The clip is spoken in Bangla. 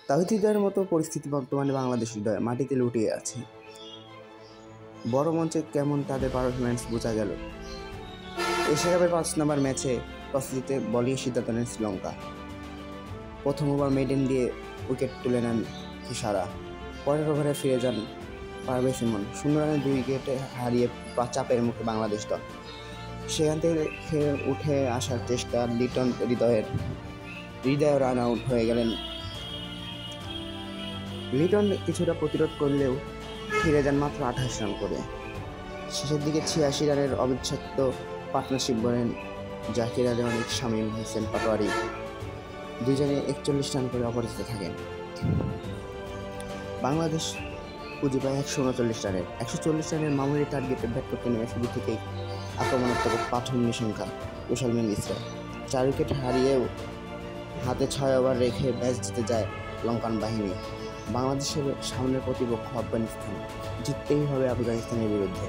তাহিদ হৃদয়ের মতো পরিস্থিতি বর্তমানে বাংলাদেশ হৃদয়ে মাটিতে লুটিয়ে আছে। বড় মঞ্চে কেমন তাদের পারফরম্যান্স বোঝা গেল। এশিয়া কাপের 5 নম্বর ম্যাচে টস জিতে বোলিং সিদ্ধান্ত নেন শ্রীলঙ্কা। প্রথম ওভার মেডেন দিয়ে উইকেট তুলে নেন থিসারা। পরের ওভারে ফিরে যান পারভেজ ইমন। 0 রানে 2 উইকেটে হারিয়ে চাপের মুখে বাংলাদেশ দল। সেখান থেকে উঠে আসার চেষ্টা লিটন হৃদয় রান আউট হয়ে গেলেন। লিটন কিছুটা প্রতিরোধ করলেও ফিরে যান মাত্র 28 রান করে। শেষের দিকে 86 রানের অবিচ্ছেদ্য পার্টনারশিপ গড়েন জাকির আলী অনিক, শামীম হোসেন পাটোয়ারি। দুজনে 41 রান করে অপরাজিত থাকেন। বাংলাদেশ পুঁজি পায় 139 রানের। 140 রানের মামুলি টার্গেটে ব্যাট করতে নেমে শুরু থেকেই আক্রমণাত্মক পাঠন নিশঙ্কা কুশল মেন্ডিসরা 4 উইকেট হারিয়েও হাতে 6 ওভার রেখে ম্যাচ জিতে যায় লঙ্কান বাহিনী। বাংলাদেশের সামনের প্রতিপক্ষ আফগানিস্তান, জিততেই হবে আফগানিস্তানের বিরুদ্ধে।